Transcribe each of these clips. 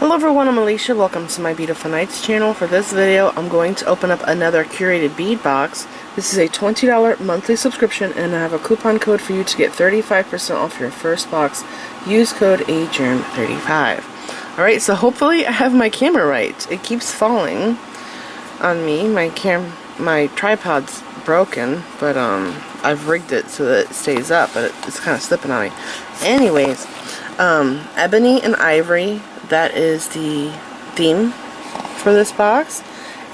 Hello everyone, I'm Alicia. Welcome to my Beautiful Nights channel. For this video, I'm going to open up another curated bead box. This is a $20 monthly subscription, and I have a coupon code for you to get 35% off your first box. Use code AGERM35. Alright, so hopefully I have my camera right. It keeps falling on me. My tripod's broken, but I've rigged it so that it stays up, but it's kind of slipping on me. Anyways, Ebony and Ivory, that is the theme for this box,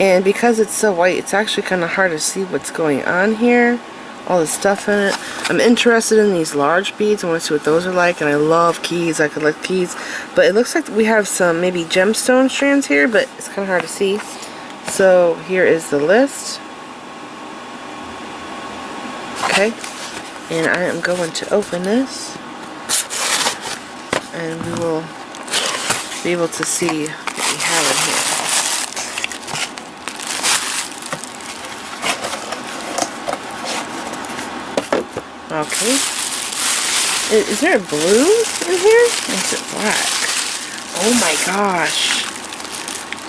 and because it's so white, it's actually kind of hard to see what's going on here, all the stuff in it. I'm interested in these large beads. I want to see what those are like, and I love keys. I collect keys, but it looks like we have some maybe gemstone strands here, but it's kind of hard to see. So here is the list. Okay, and I am going to open this, and we will be able to see what we have in here. Okay. Is there a blue in here? Or is it black? Oh my gosh.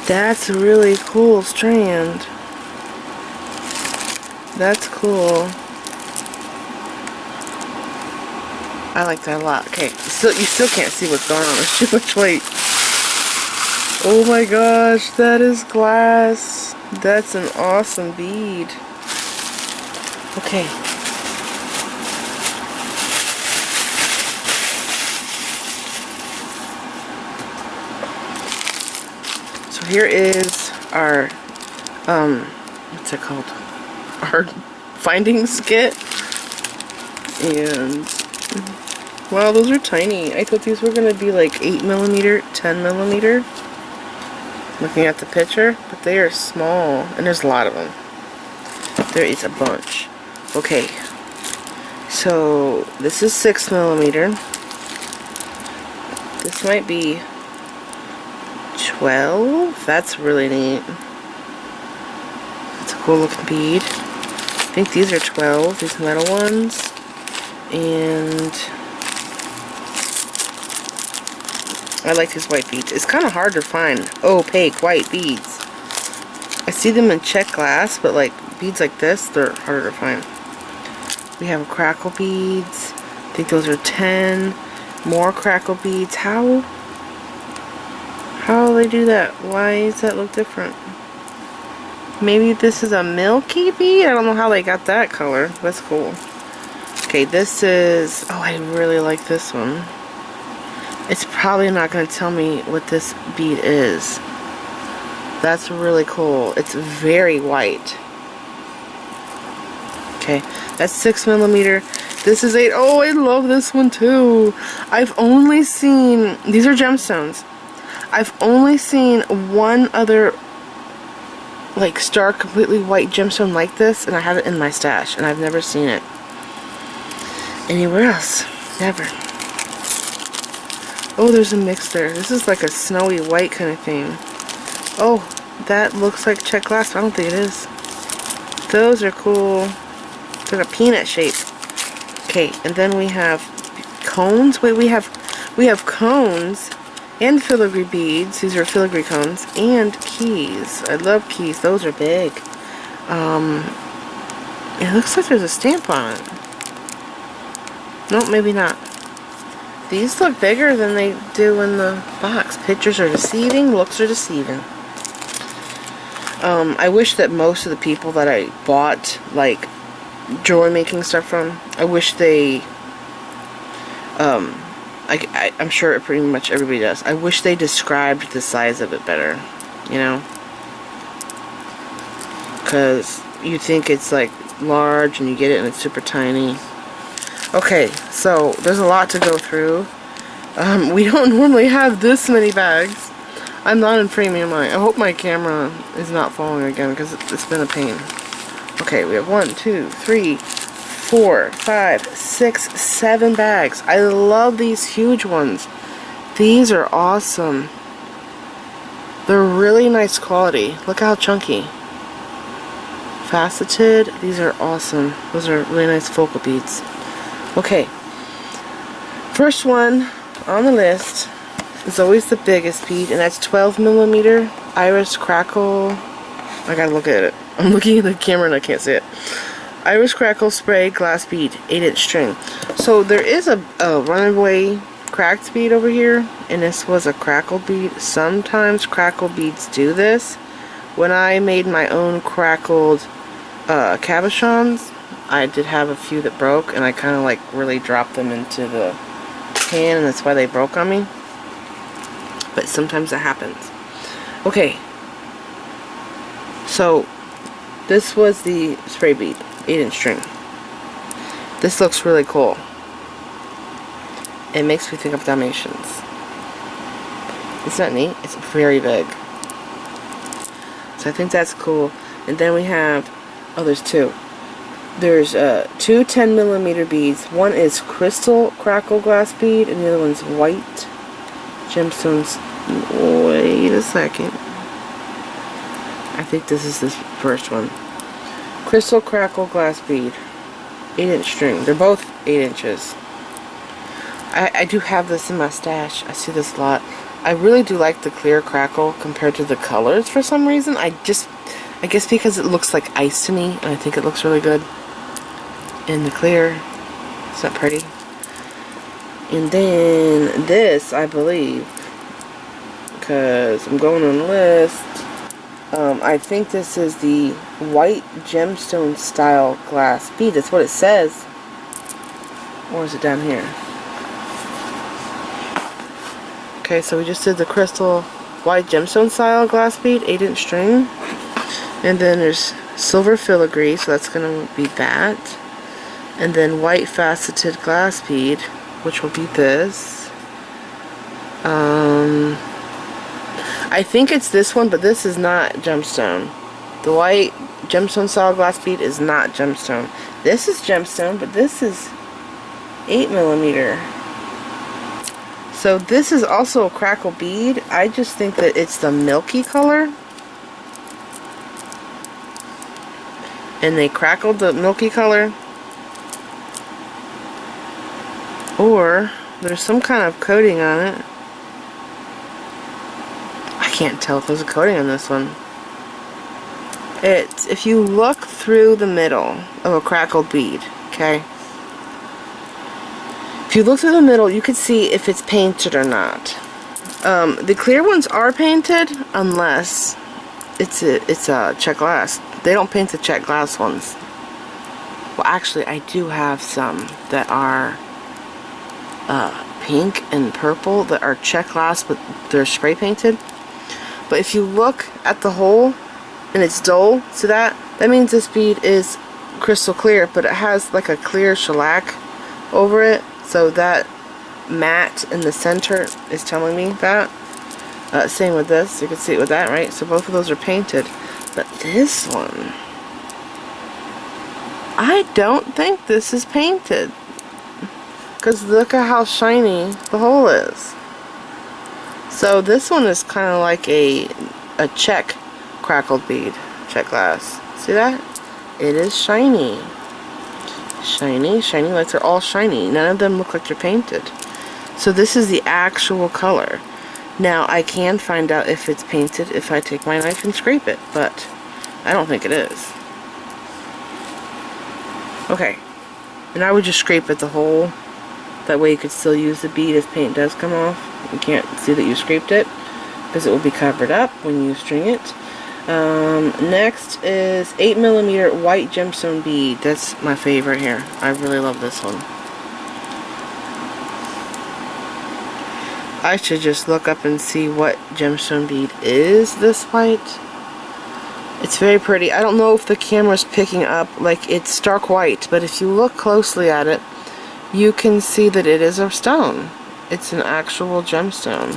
That's a really cool strand. That's cool. I like that a lot. Okay, you still can't see what's going on. There's too much weight. Oh my gosh, that is glass. That's an awesome bead. Okay. So here is our, what's it called? Our findings kit. And, wow, those are tiny. I thought these were going to be like 8mm, 10mm. Looking at the picture, but they are small, and there's a lot of them. There is a bunch. Okay, so this is 6mm. This might be 12. That's really neat. It's a cool looking bead. I think these are 12, these metal ones. And I like these white beads. It's kind of hard to find opaque white beads. I see them in check glass, but like beads like this, they're harder to find. We have crackle beads. I think those are 10. More crackle beads. How do they do that? Why does that look different? Maybe this is a milky bead? I don't know how they got that color. That's cool. Okay, this is... oh, I really like this one. It's probably not going to tell me what this bead is. That's really cool. It's very white. Okay, that's 6mm. This is 8. Oh, I love this one too. I've only seen... these are gemstones. I've only seen one other like stark, completely white gemstone like this, and I have it in my stash, and I've never seen it anywhere else. Never. Oh, there's a mix there. This is like a snowy white kind of thing. Oh, that looks like check glass, but I don't think it is. Those are cool. It's like a peanut shape. Okay, and then we have cones. Wait, we have cones and filigree beads. These are filigree cones and keys. I love keys. Those are big. It looks like there's a stamp on it. Nope, maybe not. These look bigger than they do in the box. Pictures are deceiving, looks are deceiving. I wish that most of the people that I bought, like, jewelry making stuff from, I wish they, I'm sure pretty much everybody does. I wish they described the size of it better, you know? Because you think it's, like, large, and you get it and it's super tiny. Okay, so there's a lot to go through. We don't normally have this many bags. I'm not in premium. I hope my camera is not falling again, because it's been a pain. Okay, we have 1, 2, 3, 4, 5, 6, 7 bags. I love these huge ones. These are awesome. They're really nice quality. Look how chunky. Faceted. These are awesome. Those are really nice focal beads. Okay, first one on the list is always the biggest bead, and that's 12mm Iris Crackle. I gotta look at it. I'm looking at the camera and I can't see it. Iris Crackle Spray Glass Bead, 8-inch string. So there is a runaway cracked bead over here, and this was a crackled bead. Sometimes crackled beads do this. When I made my own crackled cabochons, I did have a few that broke, and I kind of like really dropped them into the pan, and that's why they broke on me. But sometimes that happens. Okay, so this was the spray bead, 8-inch string. This looks really cool. It makes me think of Dalmatians. Isn't that neat? It's very big. So I think that's cool. And then we have, oh, there's two. There's two 10mm beads. One is crystal crackle glass bead, and the other one's white gemstones. Wait a second. I think this is this first one. Crystal crackle glass bead, 8-inch string. They're both 8 inches. I do have this in my stash. I see this a lot. I really do like the clear crackle compared to the colors for some reason. I guess because it looks like ice to me, and I think it looks really good in the clear. It's not pretty. And then this, I believe, because I'm going on the list, I think this is the white gemstone style glass bead. That's what it says. Or is it down here? Okay, so we just did the crystal white gemstone style glass bead, 8-inch string. And then there's silver filigree, so that's going to be that. And then white faceted glass bead, which will be this. I think it's this one, but this is not gemstone. The white gemstone style glass bead is not gemstone. This is gemstone, but this is 8mm. So this is also a crackle bead. I just think that it's the milky color. And they crackled the milky color. Or there's some kind of coating on it. I can't tell if there's a coating on this one. If you look through the middle of a crackled bead, okay? If you look through the middle, you can see if it's painted or not. The clear ones are painted unless it's a check glass. They don't paint the check glass ones. Well, actually, I do have some that are pink and purple that are check glass, but they're spray painted. But if you look at the hole and it's dull, so that means this bead is crystal clear, but it has like a clear shellac over it. So that matte in the center is telling me that. Same with this. You can see it with that, right? So both of those are painted. But this one, I don't think this is painted. Because look at how shiny the hole is. So this one is kind of like a check crackled bead. Check glass. See that? It is shiny. Shiny, shiny, like they're all shiny. None of them look like they're painted. So this is the actual color. Now I can find out if it's painted if I take my knife and scrape it, but I don't think it is. Okay, and I would just scrape at the hole. That way you could still use the bead if paint does come off. You can't see that you scraped it because it will be covered up when you string it. Next is 8mm white gemstone bead. That's my favorite here. I really love this one. I should just look up and see what gemstone bead is this white. It's very pretty. I don't know if the camera's picking up, like it's stark white, but if you look closely at it, you can see that it is a stone. It's an actual gemstone.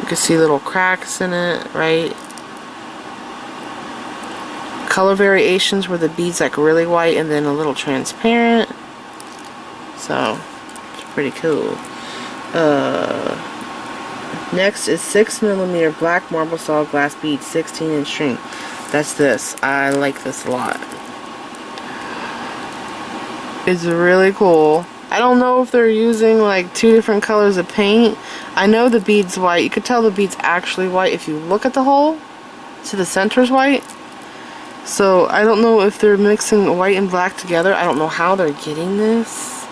You can see little cracks in it, right? Color variations where the bead's like really white and then a little transparent. So, it's pretty cool. Next is 6mm black marble solid glass bead, 16-inch string. That's this. I like this a lot. It's really cool. I don't know if they're using like 2 different colors of paint. I know the bead's white. You could tell the bead's actually white if you look at the hole. See, the center's white. So I don't know if they're mixing white and black together. I don't know how they're getting this,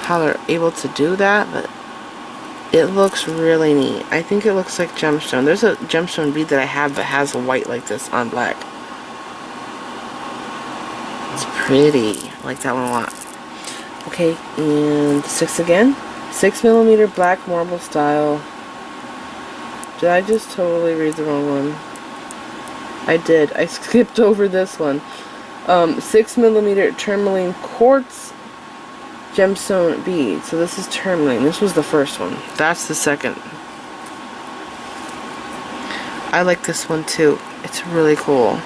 how they're able to do that, but it looks really neat. I think it looks like gemstone. There's a gemstone bead that I have that has white like this on black. It's pretty. I like that one a lot. Okay, and 6 again. 6mm black marble style. Did I just totally read the wrong one? I did. I skipped over this one. 6mm tourmaline quartz gemstone bead. So this is tourmaline. This was the first one. That's the second. I like this one too. It's really cool.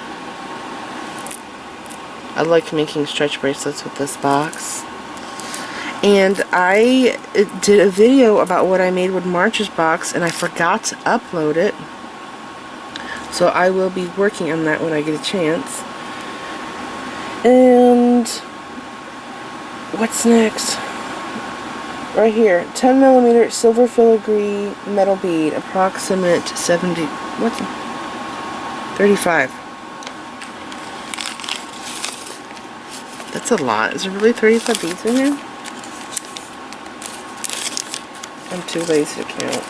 I like making stretch bracelets with this box. And I did a video about what I made with March's box, and I forgot to upload it. So I will be working on that when I get a chance. And what's next? Right here, 10mm silver filigree metal bead, approximate 70. What's 35? That's a lot. Is there really 35 beads in here? I'm too lazy to count.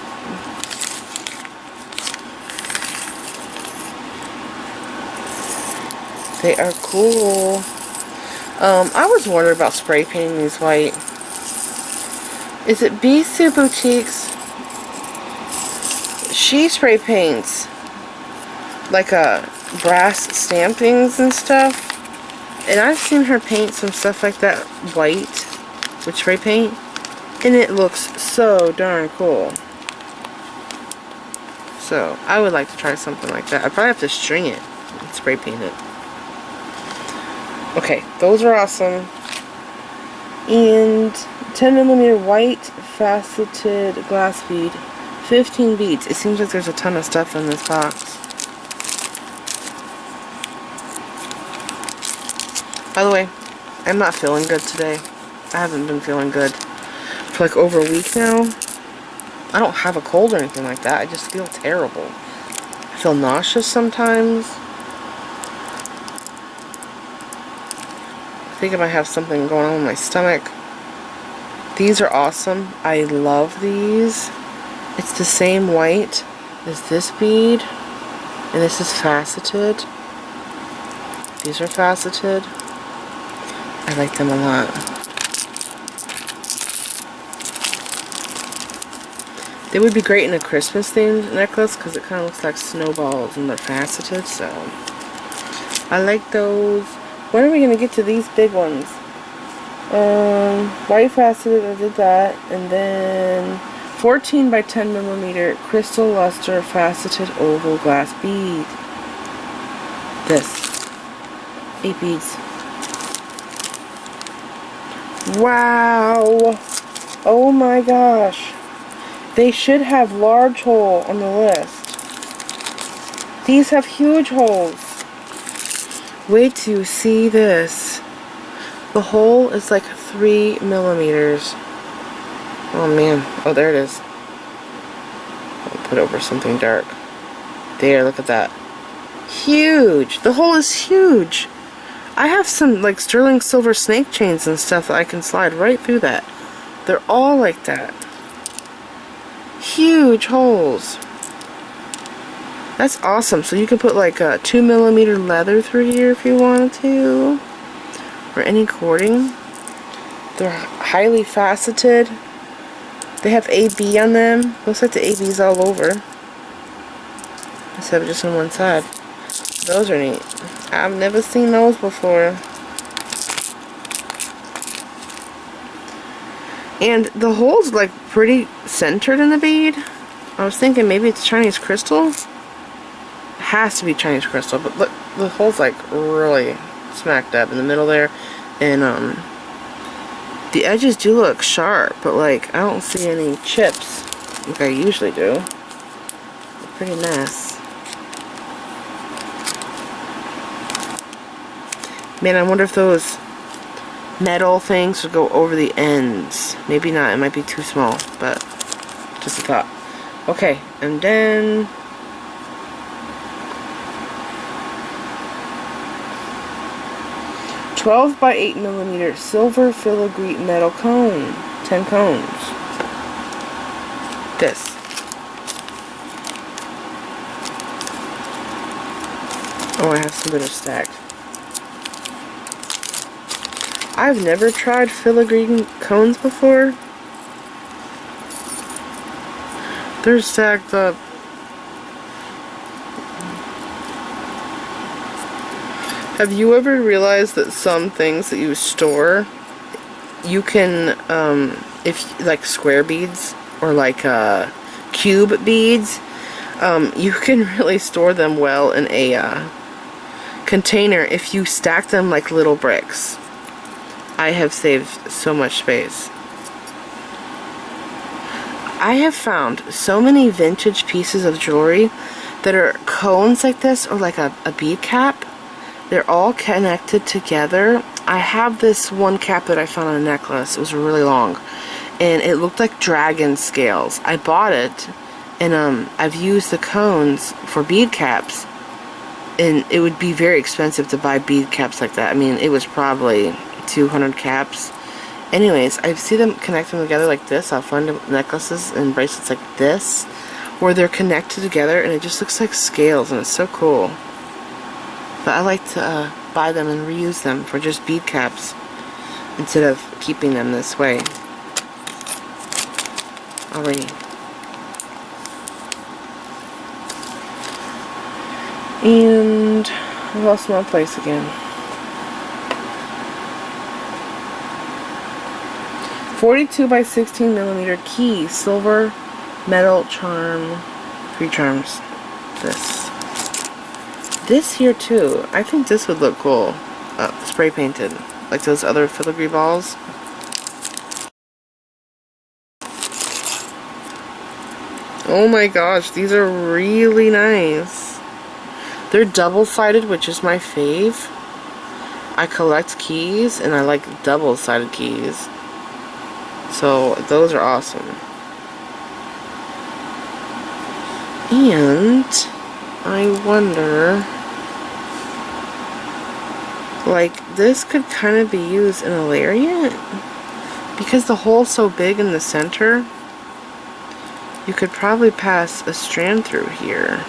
They are cool. I was wondering about spray painting these white. Is it Bisou Boutiques? She spray paints like brass stampings and stuff. And I've seen her paint some stuff like that white with spray paint. And it looks so darn cool. So, I would like to try something like that. I'd probably have to string it and spray paint it. Okay, those are awesome. And 10mm white faceted glass bead. 15 beads. It seems like there's a ton of stuff in this box. By the way, I'm not feeling good today. I haven't been feeling good for like over a week now. I don't have a cold or anything like that. I just feel terrible. I feel nauseous sometimes. I think I might have something going on with my stomach. These are awesome. I love these. It's the same white as this bead. And this is faceted. These are faceted. I like them a lot. They would be great in a Christmas themed necklace because it kind of looks like snowballs and they're faceted, so I like those. When are we going to get to these big ones? White faceted, I did that, and then 14 by 10mm crystal luster faceted oval glass bead. This. 8 beads. Wow! Oh my gosh. They should have large hole on the list. These have huge holes. Wait till you see this. The hole is like 3mm. Oh man. Oh, there it is. I'll put it over something dark. There, look at that. Huge. The hole is huge. I have some like sterling silver snake chains and stuff that I can slide right through that. They're all like that. Huge holes. That's awesome. So you can put like a 2mm leather through here if you wanted to. Or any cording. They're highly faceted. They have AB on them. Looks like the AB's all over. Instead of just on one side. Those are neat. I've never seen those before. And the hole's like pretty centered in the bead. I was thinking maybe it's Chinese crystal. It has to be Chinese crystal, but look, the hole's like really smack dab in the middle there. And the edges do look sharp, but like I don't see any chips like I usually do. They're pretty nice. Man, I wonder if those metal things would go over the ends. Maybe not, it might be too small, but just a thought. Okay, and then 12 by 8 millimeter silver filigree metal cone. 10 cones. This. Oh, I have some that are stacked. I've never tried filigree cones before. They're stacked up. Have you ever realized that some things that you store, you can, if like square beads or like cube beads, you can really store them well in a container if you stack them like little bricks. I have saved so much space. I have found so many vintage pieces of jewelry that are cones like this or like a bead cap. They're all connected together. I have this one cap that I found on a necklace. It was really long and it looked like dragon scales. I bought it and I've used the cones for bead caps, and it would be very expensive to buy bead caps like that. I mean, it was probably 200 caps. Anyways, I see them connect them together like this. I'll find necklaces and bracelets like this where they're connected together and it just looks like scales and it's so cool. But I like to buy them and reuse them for just bead caps instead of keeping them this way. Alrighty. And I lost my place again. 42 by 16 millimeter key, silver metal charm, 3 charms. This here too, I think this would look cool. Spray painted, like those other filigree balls. Oh my gosh, these are really nice. They're double-sided, which is my fave. I collect keys and I like double-sided keys. So those are awesome. And I wonder, like, this could kind of be used in a lariat because the hole's so big in the center. You could probably pass a strand through here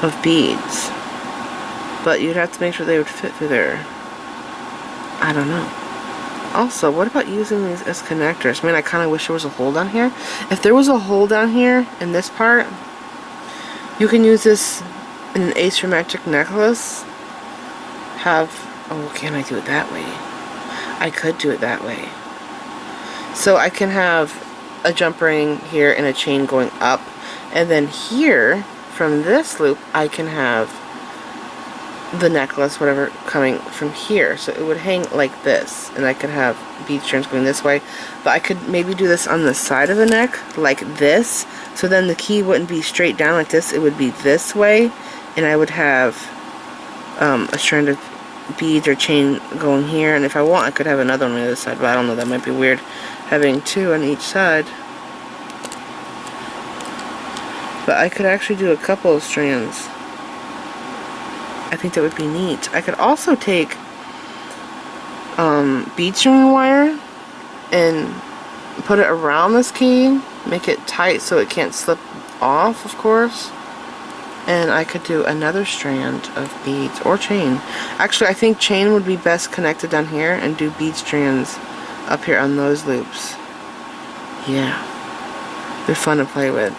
of beads, but you'd have to make sure they would fit through there. I don't know. Also, what about using these as connectors? I mean, I kind of wish there was a hole down here. If there was a hole down here in this part, you can use this in an asymmetric necklace. Oh, can I do it that way? I could do it that way. So I can have a jump ring here and a chain going up, and then here, from this loop, I can have the necklace, whatever, coming from here. So it would hang like this, and I could have bead strands going this way. But I could maybe do this on the side of the neck, like this, so then the key wouldn't be straight down like this, it would be this way, and I would have a strand of beads or chain going here, and if I want I could have another one on the other side, but I don't know, that might be weird having 2 on each side. But I could actually do a couple of strands. I think that would be neat. I could also take bead string wire and put it around this key, make it tight so it can't slip off, of course. And I could do another strand of beads or chain. Actually, I think chain would be best connected down here and do bead strands up here on those loops. Yeah, they're fun to play with.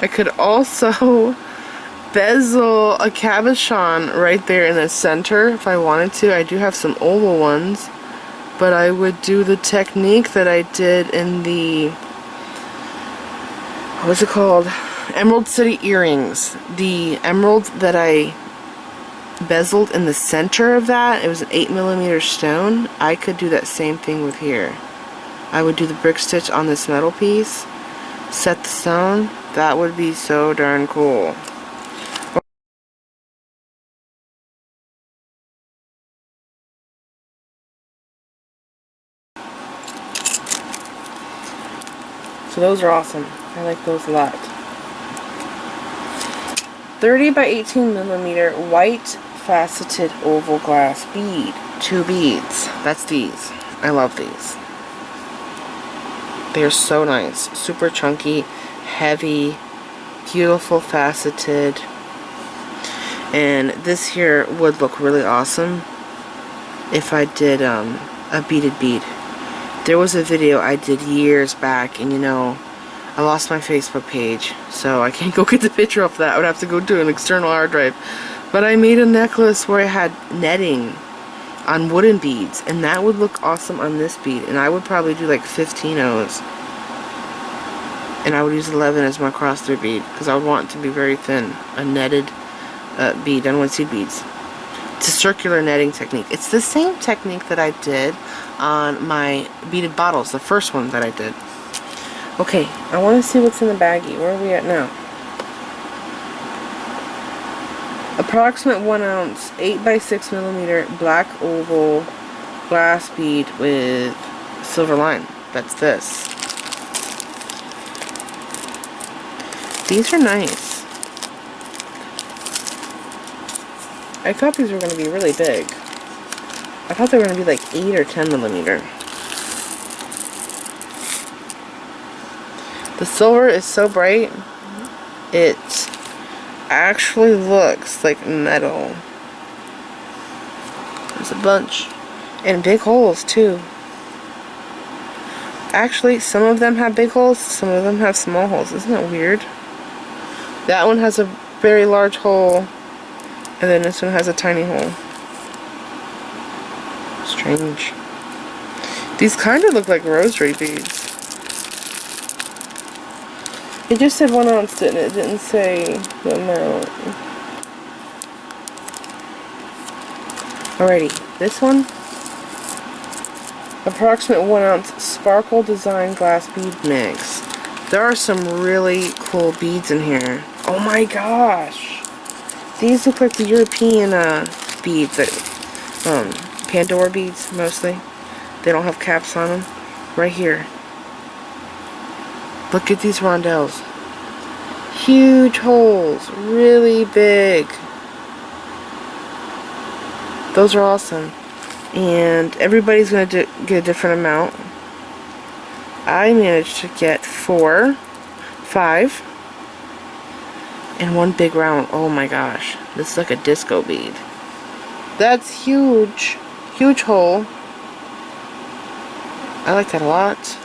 I could also bezel a cabochon right there in the center if I wanted to. I do have some oval ones, but I would do the technique that I did in the, what's it called? Emerald City earrings. The emerald that I bezeled in the center of that, it was an 8mm stone. I could do that same thing with here. I would do the brick stitch on this metal piece, set the stone. That would be so darn cool. So those are awesome. I like those a lot. 30 by 18 millimeter white faceted oval glass bead. 2 beads. That's these. I love these. They're so nice. Super chunky, heavy, beautiful faceted. And this here would look really awesome if I did a beaded bead. There was a video I did years back, and you know, I lost my Facebook page, so I can't go get the picture of that. I would have to go to an external hard drive. But I made a necklace where I had netting on wooden beads, and that would look awesome on this bead. And I would probably do like 15 O's. And I would use 11 as my cross through bead, because I would want it to be very thin. A netted bead, unwound seed beads. It's a circular netting technique. It's the same technique that I did on my beaded bottles, the first one that I did. Okay, I want to see what's in the baggie. Where are we at now? Approximate 1 ounce, 8 by 6 millimeter black oval glass bead with silver line. That's this. These are nice. I thought these were going to be really big. I thought they were going to be like 8 or 10 millimeter. The silver is so bright, it actually looks like metal. There's a bunch. And big holes too. Actually, some of them have big holes, some of them have small holes. Isn't that weird? That one has a very large hole, and then this one has a tiny hole. Strange. These kind of look like rosary beads. It just said 1 ounce, didn't it? It didn't say the amount. Alrighty, this one. Approximate 1 ounce sparkle design glass bead mix. There are some really cool beads in here. Oh my gosh! These look like the European beads, that Pandora beads mostly. They don't have caps on them. Right here. Look at these rondelles. Huge holes, really big. Those are awesome. And everybody's going to get a different amount. I managed to get 4, 5, and 1 big round. Oh my gosh. This is like a disco bead. That's huge. Huge hole. I like that a lot.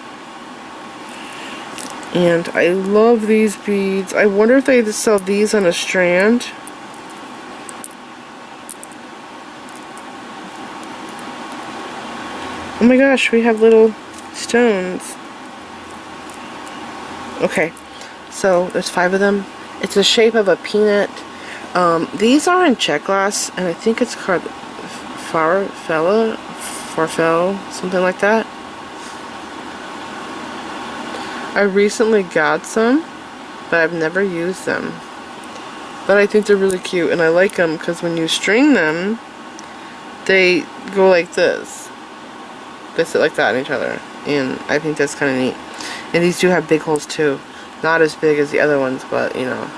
And I love these beads. I wonder if they just sell these on a strand. Oh my gosh, we have little stones. Okay, so there's 5 of them. It's the shape of a peanut. These are in check glass, and I think it's called Farfel, something like that. I recently got some, but I've never used them. But I think they're really cute, and I like them because when you string them, they go like this. They sit like that on each other, and I think that's kind of neat. And these do have big holes too. Not as big as the other ones, but you know.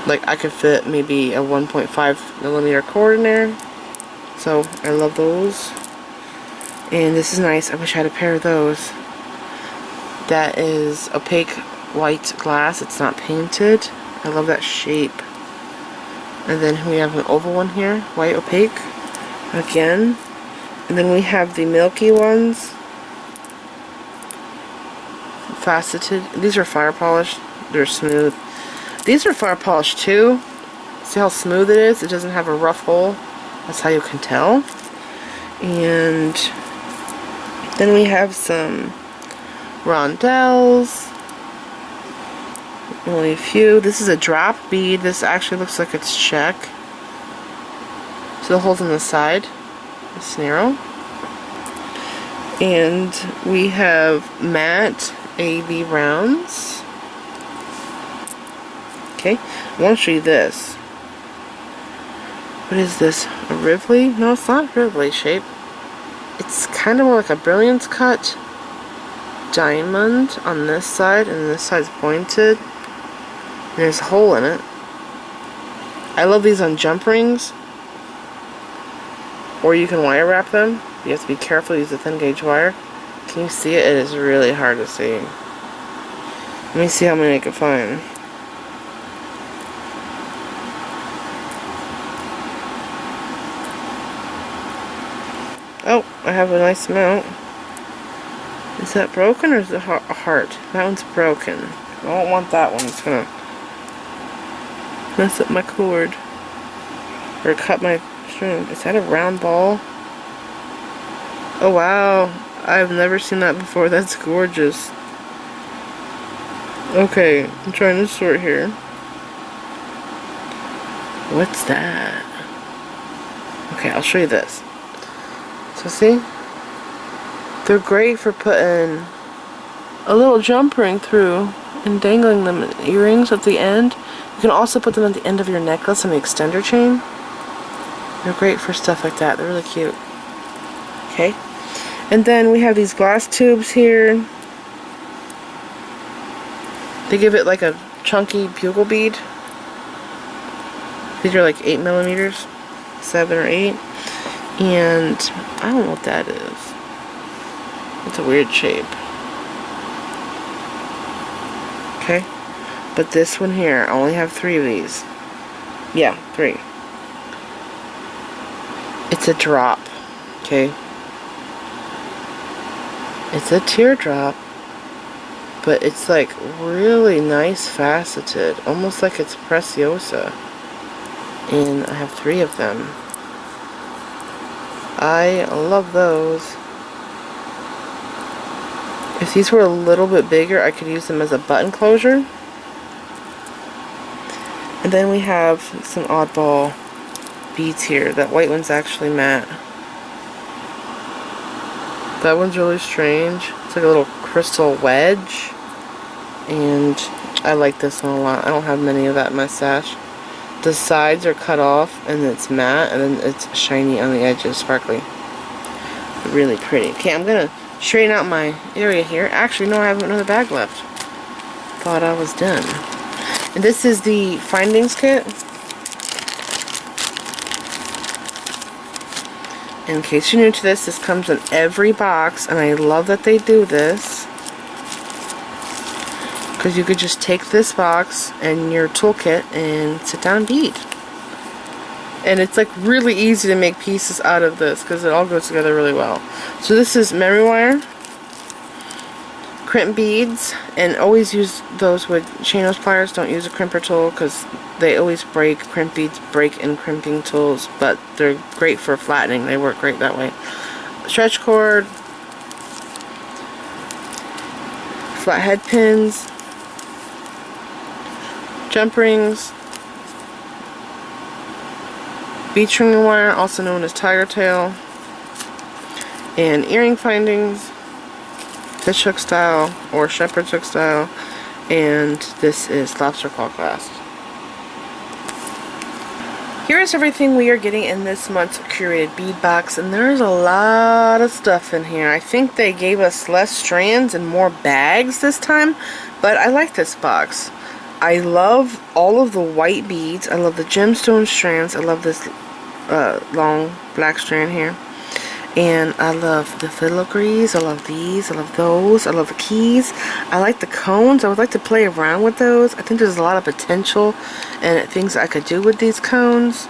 Like I could fit maybe a 1.5 millimeter cord in there. So I love those. And this is nice. I wish I had a pair of those. That is opaque white glass. It's not painted. I love that shape. And then we have an oval one here, white opaque. Again. And then we have the milky ones. Faceted. These are fire polished. They're smooth. These are fire polished too. See how smooth it is? It doesn't have a rough hole. That's how you can tell. And then we have some rondelles. Only a few. This is a drop bead. This actually looks like it's check. So the holes on the side. It's narrow. And we have matte AB rounds. Okay, I want to show you this. What is this? A Rivoli? No, it's not a Rivoli shape. It's kind of more like a brilliance cut. diamond on this side, and this side's pointed. And there's a hole in it. I love these on jump rings. Or you can wire wrap them. You have to be careful, use the thin gauge wire. Can you see it? It is really hard to see. Let me see how many I can find. Oh, I have a nice amount. Is that broken or is it a heart? That one's broken. I don't want that one. It's gonna mess up my cord. Or cut my string. Is that a round ball? Oh wow. I've never seen that before. That's gorgeous. Okay, I'm trying to sort here. What's that? Okay, I'll show you this. So see? They're great for putting a little jump ring through and dangling them in earrings at the end. You can also put them at the end of your necklace on the extender chain. They're great for stuff like that. They're really cute. Okay. And then we have these glass tubes here. They give it like a chunky bugle bead. These are like 8 millimeters, 7 or 8. And I don't know what that is. It's a weird shape. Okay. But this one here, I only have 3 of these. Yeah, 3. It's a drop. Okay. It's a teardrop. But it's like really nice faceted. Almost like it's preciosa. And I have 3 of them. I love those. If these were a little bit bigger, I could use them as a button closure. And then we have some oddball beads here. That white one's actually matte. That one's really strange. It's like a little crystal wedge. And I like this one a lot. I don't have many of that in my stash. The sides are cut off and it's matte, and then it's shiny on the edges, sparkly. Really pretty. Okay, I'm gonna straighten out my area here. Actually, no, I have another bag left. Thought I was done. And this is the findings kit. In case you're new to this, this comes in every box, and I love that they do this. Because you could just take this box and your toolkit and sit down and bead. And it's like really easy to make pieces out of this because it all goes together really well. So this is memory wire, crimp beads, and always use those with chain nose pliers. Don't use a crimper tool because they always break. Crimp beads break in crimping tools, but they're great for flattening. They work great that way. Stretch cord, flathead pins, jump rings, bead stringing wire, also known as tiger tail, and earring findings, fish hook style or shepherd's hook style, and this is lobster claw clasp. Here is everything we are getting in this month's curated bead box, and there's a lot of stuff in here. I think they gave us less strands and more bags this time, but I like this box. I love all of the white beads. I love the gemstone strands. I love this long black strand here. And I love the filigrees. I love these. I love those. I love the keys. I like the cones. I would like to play around with those. I think there's a lot of potential and things I could do with these cones.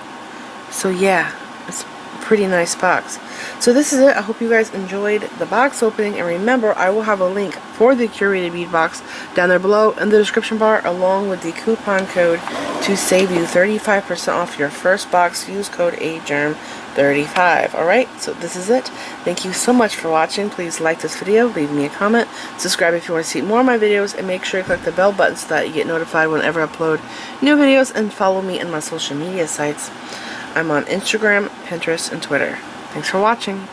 So yeah, it's a pretty nice box. So this is it. I hope you guys enjoyed the box opening, and remember, I will have a link for the curated bead box down there below in the description bar, along with the coupon code to save you 35% off your first box. Use code AGERM35. Alright, so this is it. Thank you so much for watching. Please like this video, leave me a comment, subscribe if you want to see more of my videos, and make sure you click the bell button so that you get notified whenever I upload new videos, and follow me on my social media sites. I'm on Instagram, Pinterest, and Twitter. Thanks for watching.